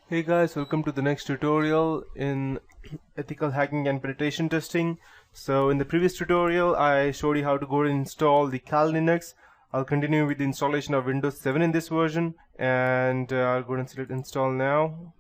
Hey guys, welcome to the next tutorial in ethical hacking and penetration testing. So in the previous tutorial I showed you how to go and install the Kali Linux. I'll continue with the installation of Windows 7 in this version, and I'll go and select install now.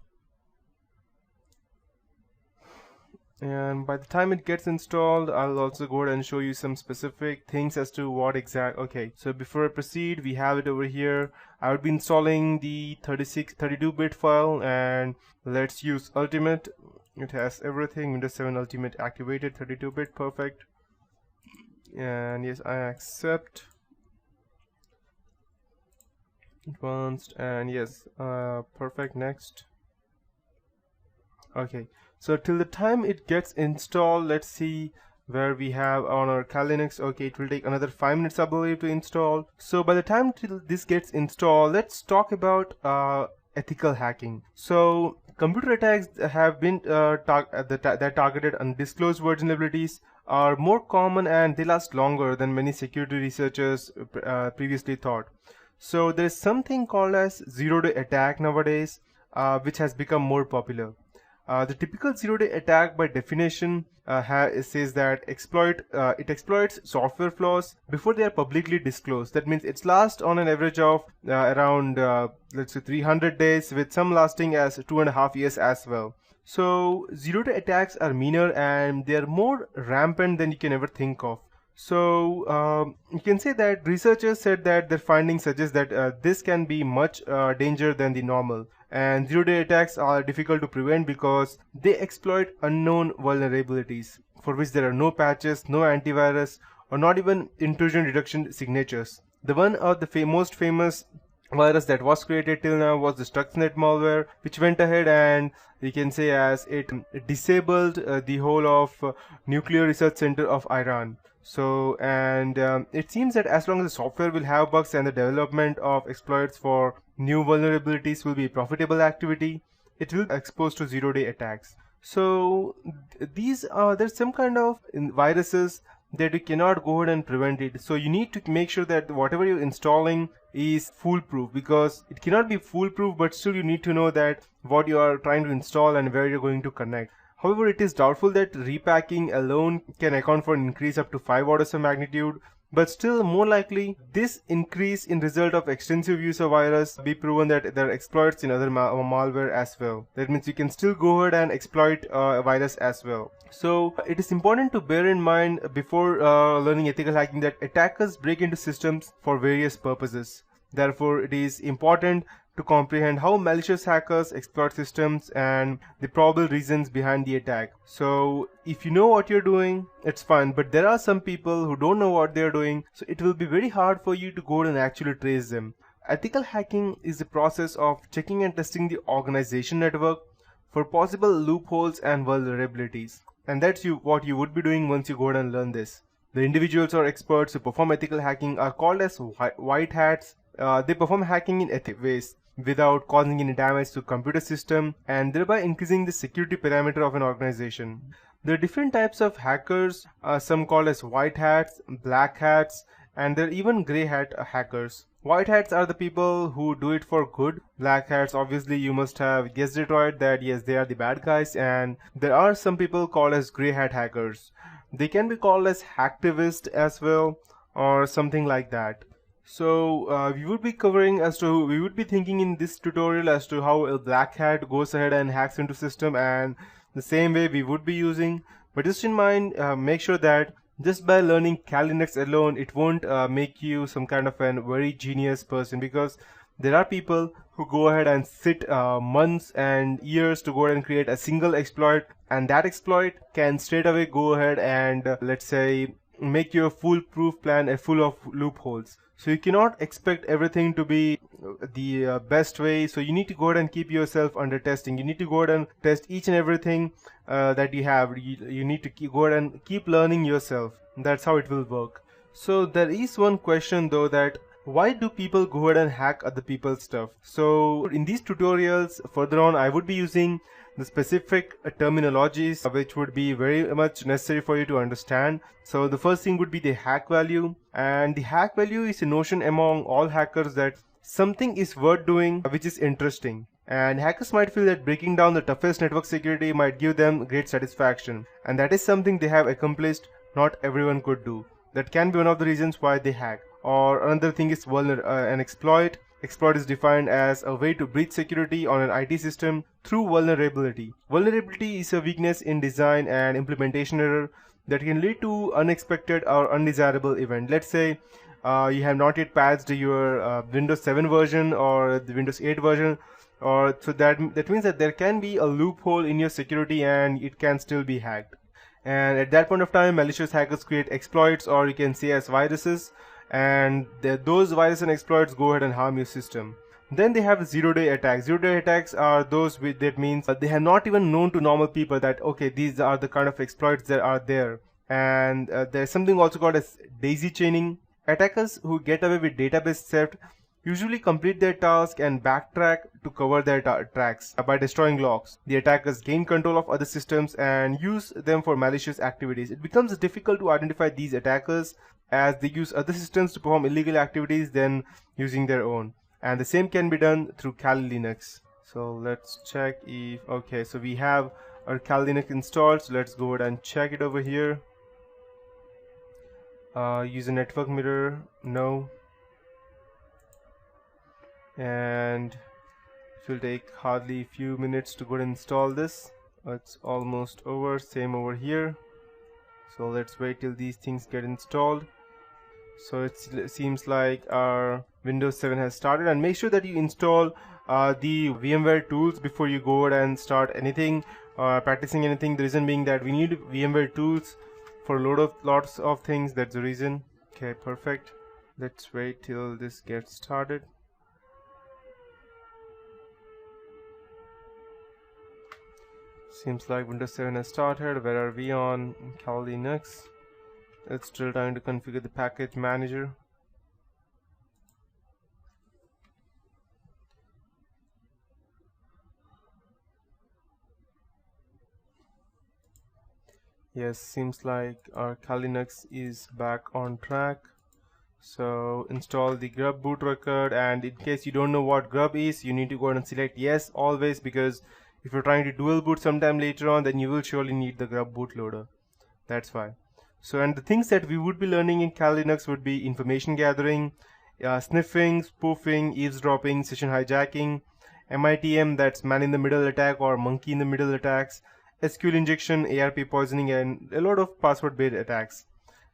And by the time it gets installed, I'll also go ahead and show you some specific things as to what okay, so before I proceed, we have it over here. I would be installing the 32-bit file, and let's use Ultimate. It has everything. Windows 7 Ultimate activated, 32-bit, perfect. And yes, I accept. Advanced, and yes, perfect, next. Okay, so till the time it gets installed, let's see where we have on our Kali Linux. Okay, it will take another 5 minutes, I believe, to install. So by the time till this gets installed, let's talk about ethical hacking. So computer attacks have been that targeted undisclosed vulnerabilities are more common, and they last longer than many security researchers previously thought. So there is something called as zero-day attack nowadays, which has become more popular. The typical zero-day attack, by definition, says that it exploits software flaws before they are publicly disclosed. That means it lasts on an average of around let's say 300 days, with some lasting as 2.5 years as well. So zero-day attacks are meaner, and they are more rampant than you can ever think of. So you can say that researchers said that their findings suggest that this can be much danger than the normal. And zero-day attacks are difficult to prevent because they exploit unknown vulnerabilities for which there are no patches, no antivirus, or not even intrusion detection signatures. The one of the most famous virus that was created till now was the Stuxnet malware, which went ahead and we can say as it disabled the whole of nuclear research center of Iran. So, and it seems that as long as the software will have bugs and the development of exploits for new vulnerabilities will be a profitable activity, it will be exposed to zero-day attacks. So there's some kind of viruses that you cannot go ahead and prevent it. So you need to make sure that whatever you're installing is foolproof, because it cannot be foolproof, but still you need to know that what you are trying to install and where you're going to connect. However, it is doubtful that repacking alone can account for an increase up to 5 orders of magnitude, but still more likely this increase in result of extensive use of virus be proven that there are exploits in other malware as well. That means you can still go ahead and exploit a virus as well. So it is important to bear in mind before learning ethical hacking that attackers break into systems for various purposes. Therefore, it is important to comprehend how malicious hackers exploit systems and the probable reasons behind the attack. So if you know what you're doing, it's fine, but there are some people who don't know what they're doing, so it will be very hard for you to go and actually trace them. Ethical hacking is the process of checking and testing the organization network for possible loopholes and vulnerabilities. And that's what you would be doing once you go and learn this. The individuals or experts who perform ethical hacking are called as white hats. They perform hacking in ethical ways without causing any damage to computer system, and thereby increasing the security parameter of an organization. There are different types of hackers, some called as white hats, black hats, and there are even grey hat hackers. White hats are the people who do it for good. Black hats, obviously you must have guessed it right, that yes, they are the bad guys. And there are some people called as grey hat hackers. They can be called as hacktivists as well, or something like that. So we would be thinking in this tutorial as to how a black hat goes ahead and hacks into system, and the same way we would be using. But just in mind, make sure that just by learning Kali Linux alone, it won't make you some kind of a very genius person, because there are people who go ahead and sit months and years to go ahead and create a single exploit, and that exploit can straight away go ahead and let's say make your foolproof plan full of loopholes. So you cannot expect everything to be the best way. So you need to go ahead and keep yourself under testing. You need to go ahead and test each and everything that you have. You need to go ahead and keep learning yourself. That's how it will work. So there is one question though, that why do people go ahead and hack other people's stuff? So in these tutorials further on, I would be using the specific terminologies which would be very much necessary for you to understand. So the first thing would be the hack value, and the hack value is a notion among all hackers that something is worth doing which is interesting, And hackers might feel that breaking down the toughest network security might give them great satisfaction, and that is something they have accomplished. Not everyone could do. That can be one of the reasons why they hack. Or another thing is an exploit. Exploit is defined as a way to breach security on an IT system through vulnerability. Vulnerability is a weakness in design and implementation error that can lead to unexpected or undesirable event. Let's say you have not yet patched your Windows 7 version or the Windows 8 version, or so that means that there can be a loophole in your security and it can still be hacked. And at that point of time, malicious hackers create exploits, or you can say as viruses, and those viruses and exploits go ahead and harm your system. Then they have zero-day attacks. Zero-day attacks are those that means they have not even known to normal people that okay, these are the kind of exploits that are there. And there's something also called as daisy chaining. Attackers who get away with database theft usually complete their task and backtrack to cover their tracks by destroying logs. The attackers gain control of other systems and use them for malicious activities. It becomes difficult to identify these attackers as they use other systems to perform illegal activities than using their own. And the same can be done through Kali Linux. So let's check if, okay, so we have our Kali Linux installed, so let's go ahead and check it over here. Use a network mirror, no. And it will take hardly a few minutes to go and install this. It's almost over, same over here. So let's wait till these things get installed. So it seems like our Windows 7 has started, and make sure that you install the VMware tools before you go ahead and start anything, practicing anything. The reason being that we need VMware tools for lots of things. That's the reason. Okay, perfect. Let's wait till this gets started. Seems like Windows 7 has started. Where are we on Kali Linux? It's still trying to configure the package manager. Yes, seems like our Kali Linux is back on track. So install the grub boot record, and in case you don't know what grub is, you need to go ahead and select yes always, because if you're trying to dual boot sometime later on, then you will surely need the grub bootloader. That's why. So, and the things that we would be learning in Kali Linux would be information gathering, sniffing, spoofing, eavesdropping, session hijacking, MITM, that's man in the middle attack or monkey in the middle attacks, SQL injection, ARP poisoning, and a lot of password based attacks.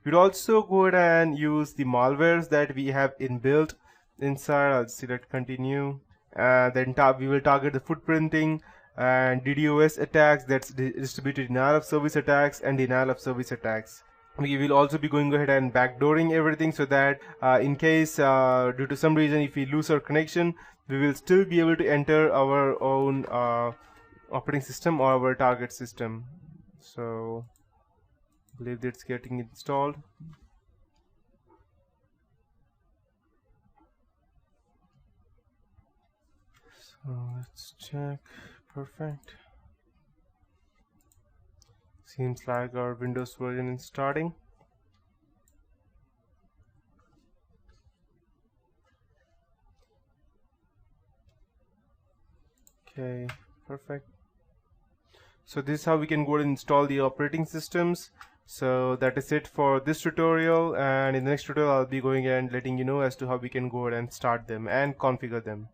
We'd also go ahead and use the malwares that we have inbuilt inside. I'll select continue. Then we will target the footprinting and DDoS attacks, that's distributed denial of service attacks and denial of service attacks. We will also be going ahead and backdooring everything, so that in case due to some reason if we lose our connection, we will still be able to enter our own operating system or our target system. So I believe that's getting installed. So let's check. Perfect. Seems like our Windows version is starting. Okay, perfect. So this is how we can go and install the operating systems. So that is it for this tutorial, and in the next tutorial I'll be going and letting you know as to how we can go ahead and start them and configure them.